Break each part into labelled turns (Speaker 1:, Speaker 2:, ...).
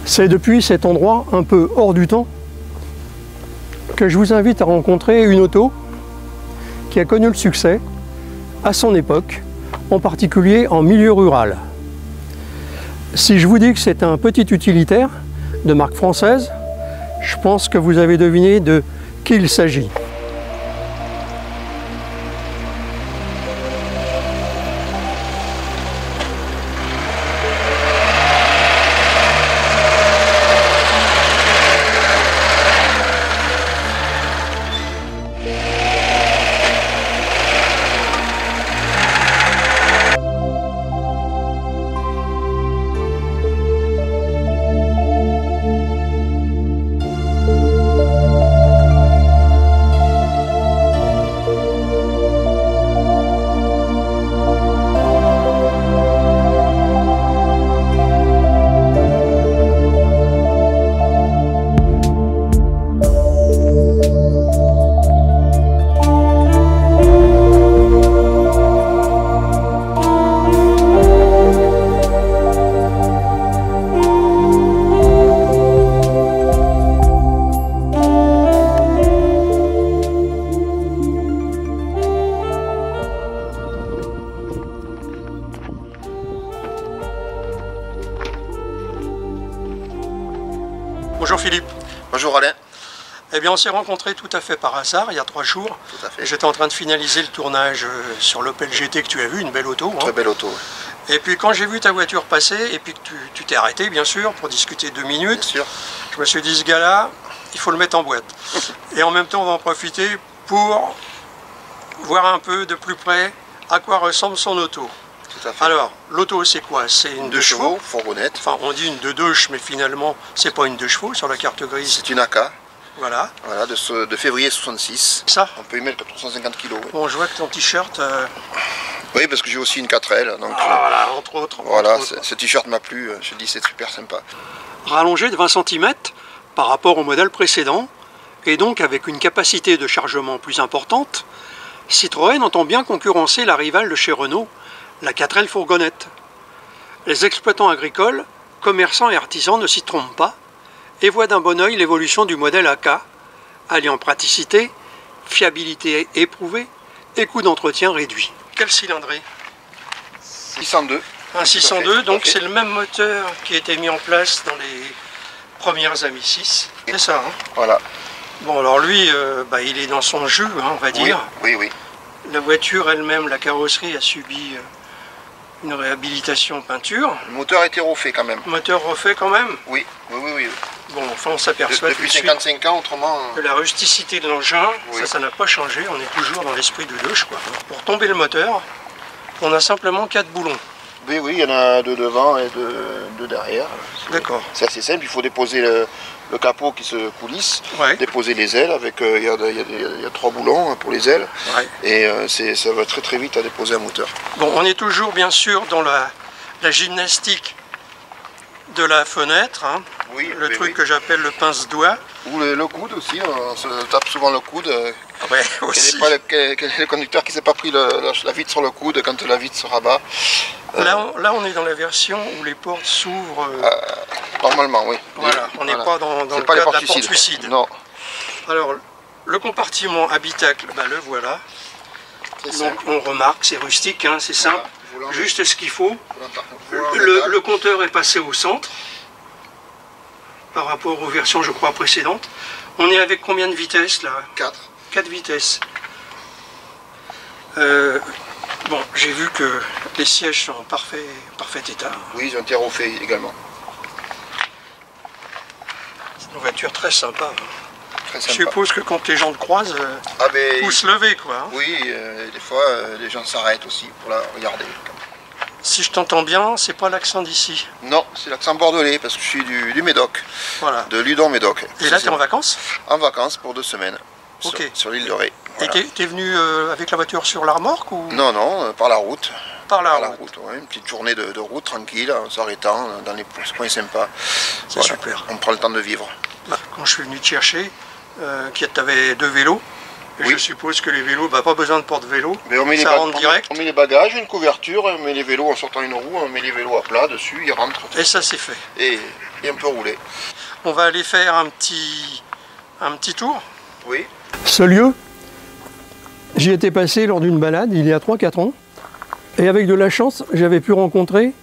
Speaker 1: C'est depuis cet endroit un peu hors du temps que je vous invite à rencontrer une auto qui a connu le succès à son époque, en particulier en milieu rural. Si je vous dis que c'est un petit utilitaire de marque française, je pense que vous avez deviné de qui il s'agit.
Speaker 2: Bonjour Philippe.
Speaker 3: Bonjour Alain.
Speaker 2: Eh bien on s'est rencontrés tout à fait par hasard il y a 3 jours.
Speaker 3: Tout à fait.
Speaker 2: J'étais en train de finaliser le tournage sur l'Opel GT que tu as vu, une belle auto.
Speaker 3: Très belle auto.
Speaker 2: Et puis quand j'ai vu ta voiture passer et puis que tu t'es arrêté bien sûr pour discuter 2 minutes,
Speaker 3: Bien sûr.
Speaker 2: je me suis dit ce gars-là, il faut le mettre en boîte. Et en même temps on va en profiter pour voir un peu de plus près à quoi ressemble son auto.
Speaker 3: Tout à fait.
Speaker 2: Alors, l'auto c'est quoi? C'est une 2 chevaux.
Speaker 3: Fourgonnette.
Speaker 2: Enfin on dit une 2 mais finalement c'est pas une 2 chevaux sur la carte grise.
Speaker 3: C'est une AK.
Speaker 2: Voilà.
Speaker 3: Voilà, de février 66.
Speaker 2: Ça.
Speaker 3: On peut y mettre 450 kg. Oui.
Speaker 2: Bon, je vois que ton t-shirt...
Speaker 3: Oui, parce que j'ai aussi une 4L. Donc,
Speaker 2: voilà, entre autres.
Speaker 3: voilà, ce t-shirt m'a plu. Je dis c'est super sympa.
Speaker 2: Rallongé de 20 cm par rapport au modèle précédent, et donc avec une capacité de chargement plus importante, Citroën entend bien concurrencer la rivale de chez Renault, la 4L fourgonnette. Les exploitants agricoles, commerçants et artisans ne s'y trompent pas et voient d'un bon oeil l'évolution du modèle AK, alliant praticité, fiabilité éprouvée et coût d'entretien réduit. Quelle cylindrée?
Speaker 3: 602.
Speaker 2: Un 602, donc c'est le même moteur qui a été mis en place dans les premières Ami 6, c'est ça, hein?
Speaker 3: Voilà.
Speaker 2: Bon alors lui, il est dans son jus, hein, on va dire.
Speaker 3: Oui, oui.
Speaker 2: La voiture elle-même, la carrosserie a subi une réhabilitation peinture.
Speaker 3: Le moteur a été refait quand même.
Speaker 2: Moteur refait quand même.
Speaker 3: Oui, oui, oui, oui.
Speaker 2: Bon, enfin on s'aperçoit
Speaker 3: Depuis 55 ans, autrement...
Speaker 2: que la rusticité de l'engin,
Speaker 3: Oui.
Speaker 2: ça n'a pas changé, on est toujours dans l'esprit de Dodge, quoi. Pour tomber le moteur, on a simplement 4 boulons.
Speaker 3: Oui, oui, il y en a 2 devant et 2 derrière.
Speaker 2: D'accord.
Speaker 3: C'est assez simple, il faut déposer le capot qui se coulisse,
Speaker 2: Ouais.
Speaker 3: déposer les ailes, avec il y a 3 boulons pour les ailes,
Speaker 2: Ouais.
Speaker 3: et ça va très très vite à déposer un moteur.
Speaker 2: Bon, on est toujours bien sûr dans la gymnastique de la fenêtre, hein.
Speaker 3: Oui,
Speaker 2: Le
Speaker 3: oui,
Speaker 2: truc
Speaker 3: oui.
Speaker 2: que j'appelle le pince-doigt.
Speaker 3: Ou le coude aussi, on se tape souvent le coude.
Speaker 2: Ouais,
Speaker 3: Quel
Speaker 2: aussi.
Speaker 3: est pas le conducteur qui ne s'est pas pris la vitre sur le coude quand la vitre se rabat.
Speaker 2: Là, on est dans la version où les portes s'ouvrent.
Speaker 3: Normalement, oui.
Speaker 2: Voilà, on n'est pas dans le
Speaker 3: C'est
Speaker 2: cas
Speaker 3: les
Speaker 2: de la
Speaker 3: portes
Speaker 2: porte
Speaker 3: suicides.
Speaker 2: suicide.
Speaker 3: Non,
Speaker 2: Alors, le compartiment habitacle, le voilà.
Speaker 3: c'est
Speaker 2: Donc
Speaker 3: simple.
Speaker 2: on remarque, c'est rustique, hein, c'est simple,
Speaker 3: Volant.
Speaker 2: juste ce qu'il faut.
Speaker 3: Volant en
Speaker 2: Le
Speaker 3: métal.
Speaker 2: compteur est passé au centre par rapport aux versions, je crois, précédentes. On est avec combien de vitesses là?
Speaker 3: 4.
Speaker 2: 4 vitesses. Bon, j'ai vu que les sièges sont en parfait état.
Speaker 3: Oui, ils ont été refaits également.
Speaker 2: C'est une voiture très sympa, hein.
Speaker 3: Très
Speaker 2: Je
Speaker 3: sympa.
Speaker 2: suppose que quand les gens te croisent,
Speaker 3: Ah ben,
Speaker 2: faut se lever, quoi, hein.
Speaker 3: oui, des fois, les gens s'arrêtent aussi pour la regarder.
Speaker 2: Si je t'entends bien, c'est pas l'accent d'ici.
Speaker 3: Non, c'est l'accent bordelais, parce que je suis du Médoc,
Speaker 2: Voilà.
Speaker 3: de Ludon-Médoc.
Speaker 2: Et là, tu es en vacances?
Speaker 3: En vacances pour 2 semaines,
Speaker 2: Ok.
Speaker 3: sur l'île de Ré.
Speaker 2: Et
Speaker 3: Voilà.
Speaker 2: t'es venu avec la voiture sur la remorque ou
Speaker 3: Non, non, par la route.
Speaker 2: par la
Speaker 3: Par la
Speaker 2: route?
Speaker 3: route, ouais, une petite journée de route tranquille, en s'arrêtant dans les coins sympas.
Speaker 2: C'est super.
Speaker 3: On prend le temps de vivre.
Speaker 2: Quand je suis venu te chercher, tu avais 2 vélos. Et
Speaker 3: Oui.
Speaker 2: je suppose que les vélos, pas besoin de porte-vélo.
Speaker 3: Mais on met,
Speaker 2: Ça rentre direct.
Speaker 3: on met les bagages, une couverture, on met les vélos en sortant une roue, on met les vélos à plat dessus, ils rentrent.
Speaker 2: Et ça c'est fait.
Speaker 3: Et et un peu roulé.
Speaker 2: On va aller faire un petit tour.
Speaker 3: Oui.
Speaker 1: Ce lieu, j'y étais passé lors d'une balade il y a 3-4 ans. Et avec de la chance, j'avais pu rencontrer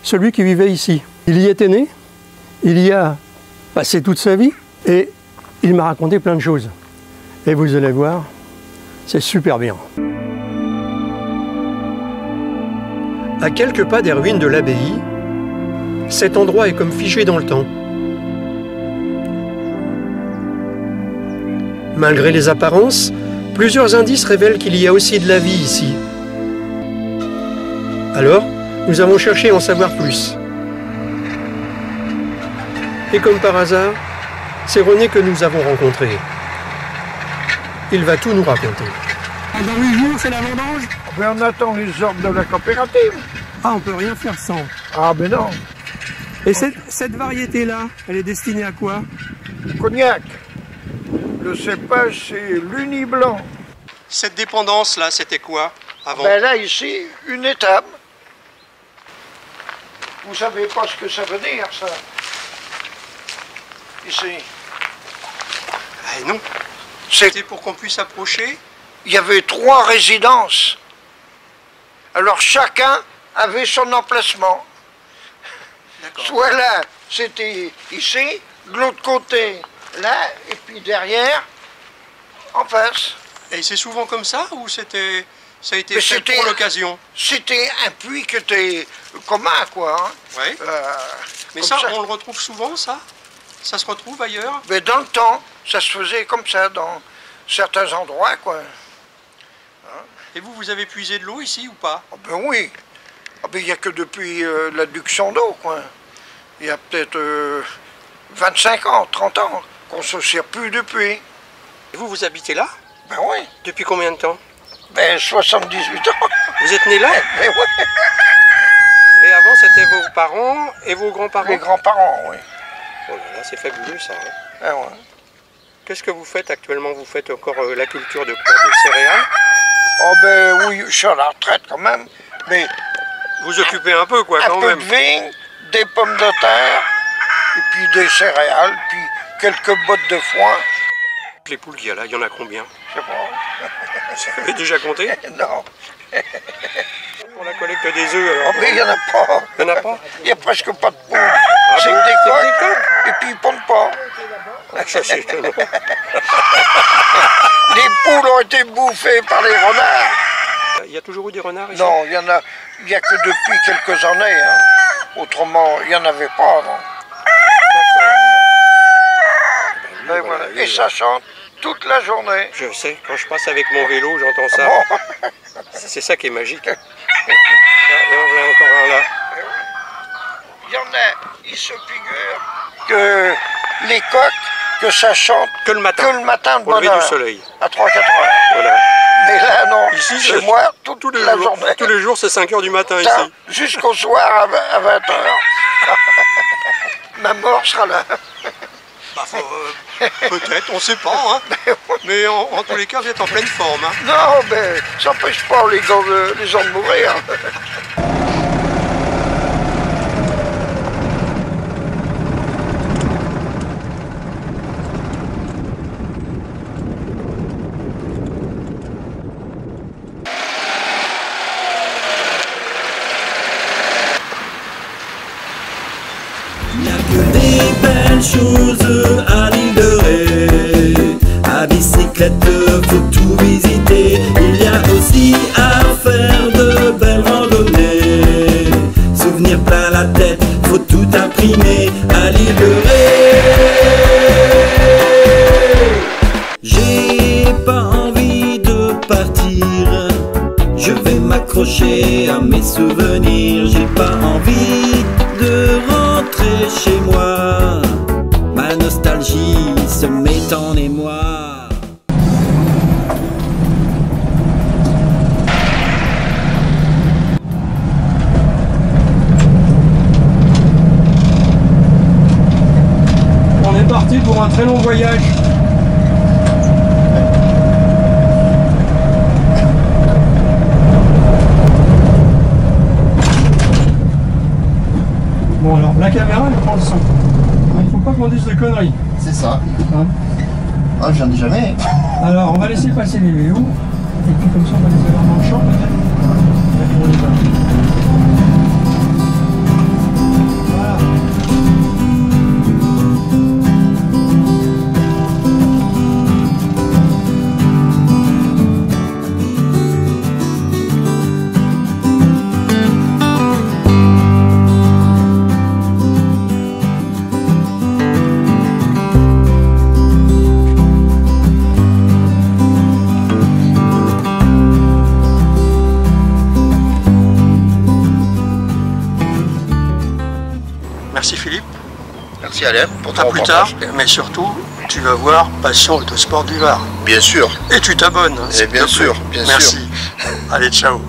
Speaker 1: celui qui vivait ici. Il y était né, il y a passé toute sa vie et il m'a raconté plein de choses. Et vous allez voir, c'est super bien. À quelques pas des ruines de l'abbaye, cet endroit est comme figé dans le temps. Malgré les apparences, plusieurs indices révèlent qu'il y a aussi de la vie ici. Alors, nous avons cherché à en savoir plus. Et comme par hasard, c'est René que nous avons rencontré. Il va tout nous raconter. Dans 8 jours, c'est la vendange?
Speaker 4: Ben, on attend les ordres de la coopérative.
Speaker 1: Ah, on peut rien faire sans.
Speaker 4: Ah ben non,
Speaker 1: Et cette variété-là, elle est destinée à quoi?
Speaker 4: cognac. Le cépage, c'est l'uni blanc.
Speaker 2: Cette dépendance-là, c'était quoi avant?
Speaker 4: Ben là, ici, une étable. Vous savez pas ce que ça veut dire, ça? Ici.
Speaker 2: Ah non.
Speaker 4: C'est
Speaker 2: C'était pour qu'on puisse approcher.
Speaker 4: Il y avait 3 résidences. Alors chacun avait son emplacement.
Speaker 2: D'accord.
Speaker 4: Soit là, c'était ici, de l'autre côté, là, et puis derrière, en face.
Speaker 2: Et c'est souvent comme ça ou ça a été
Speaker 4: Mais
Speaker 2: fait
Speaker 4: c'était-
Speaker 2: pour l'occasion?
Speaker 4: C'était un puits qui était commun, quoi. Hein.
Speaker 2: Oui. Mais
Speaker 4: Comme
Speaker 2: ça, on le retrouve souvent, ça? Ça se retrouve ailleurs?
Speaker 4: Mais dans le temps, ça se faisait comme ça, dans certains endroits, quoi.
Speaker 2: Et vous avez puisé de l'eau ici ou pas?
Speaker 4: Ah ben oui. Ah ben, il n'y a que depuis l'adduction d'eau, quoi. Il y a peut-être 25 ans, 30 ans qu'on ne se sert plus de puits.
Speaker 2: Et vous habitez là?
Speaker 4: Ben oui.
Speaker 2: Depuis combien de temps?
Speaker 4: Ben 78 ans.
Speaker 2: Vous êtes né là?
Speaker 4: Ben oui.
Speaker 2: Et avant, c'était vos parents et vos grands-parents?
Speaker 4: Les grands-parents, oui.
Speaker 2: Oh là là, c'est fabuleux ça. Hein.
Speaker 4: Ben ouais.
Speaker 2: Qu'est-ce que vous faites actuellement? Vous faites encore la culture de quoi? De céréales?
Speaker 4: Oh ben oui, je suis à la retraite quand même. Mais
Speaker 2: Vous occupez un peu, quoi,
Speaker 4: un
Speaker 2: quand
Speaker 4: peu
Speaker 2: même.
Speaker 4: de vigne, des pommes de terre, et puis des céréales, puis quelques bottes de foin.
Speaker 2: Les poules qu'il y a là, il y en a combien?
Speaker 4: Je sais pas.
Speaker 2: Vous avez déjà compté?
Speaker 4: Non.
Speaker 2: Pour la collecte des œufs, alors?
Speaker 4: Oh mais il n'y en a pas.
Speaker 2: Il n'y en a pas?
Speaker 4: Il n'y a presque pas de poules.
Speaker 2: bon?
Speaker 4: C'est que
Speaker 2: C'est
Speaker 4: des
Speaker 2: que
Speaker 4: coques,
Speaker 2: des coques?
Speaker 4: et puis ils pondent pas.
Speaker 2: Ça, c'est étonnant.
Speaker 4: Les poules ont été bouffées par les renards.
Speaker 2: Il y a toujours eu des renards ici?
Speaker 4: Non, il y a que depuis quelques années. Hein. Autrement, il n'y en avait pas avant. Mais voilà. Et ça chante toute la journée.
Speaker 2: Je sais, quand je passe avec mon vélo, j'entends ça.
Speaker 4: Bon.
Speaker 2: C'est ça qui est magique. Ah, et on en a encore un là.
Speaker 4: Il y en a, il se figure que les coqs, que ça chante
Speaker 2: Que le matin.
Speaker 4: de
Speaker 2: Au lever
Speaker 4: bonne
Speaker 2: du
Speaker 4: heure,
Speaker 2: soleil.
Speaker 4: à 3-4 heures.
Speaker 2: Voilà.
Speaker 4: Mais là, non,
Speaker 2: Ici,
Speaker 4: chez
Speaker 2: c'est-
Speaker 4: moi, toute
Speaker 2: Tous les
Speaker 4: la
Speaker 2: jours,
Speaker 4: journée.
Speaker 2: tous les jours, c'est 5 h du matin
Speaker 4: Ça,
Speaker 2: ici.
Speaker 4: jusqu'au soir à 20 heures. Ma mort sera là.
Speaker 2: Bah, peut-être, on sait pas. Hein. Mais en tous les cas, vous êtes en pleine forme. Hein.
Speaker 4: Non, mais ça n'empêche pas les gens de mourir.
Speaker 5: Que des belles choses à l'île de Ré. À bicyclette, faut tout visiter. Il y a aussi à faire de belles randonnées. Souvenirs plein la tête, faut tout imprimer à l'île de Ré. J'ai pas envie de partir. Je vais m'accrocher à mes souvenirs. J'ai pas envie de rentrer chez moi. Ma nostalgie se met en émoi.
Speaker 1: On est parti pour un très long voyage. Bon alors là caméra, elle prend le son. Il ne faut pas qu'on dise de conneries.
Speaker 3: C'est ça.
Speaker 1: Hein.
Speaker 3: Ah, j'en ai jamais.
Speaker 1: Alors, on va laisser passer les vélos. Et puis comme ça, on va les avoir dans le champ peut-être. Pour les voir. Voilà.
Speaker 2: Merci Philippe,
Speaker 3: Merci Alain pour ton
Speaker 2: à plus tard,
Speaker 3: reportage.
Speaker 2: mais surtout, tu vas voir Passion Autosport du Var.
Speaker 3: Bien sûr.
Speaker 2: Et tu t'abonnes, s'il te
Speaker 3: bien
Speaker 2: plaît.
Speaker 3: sûr, bien
Speaker 2: Merci.
Speaker 3: sûr.
Speaker 2: Allez, ciao.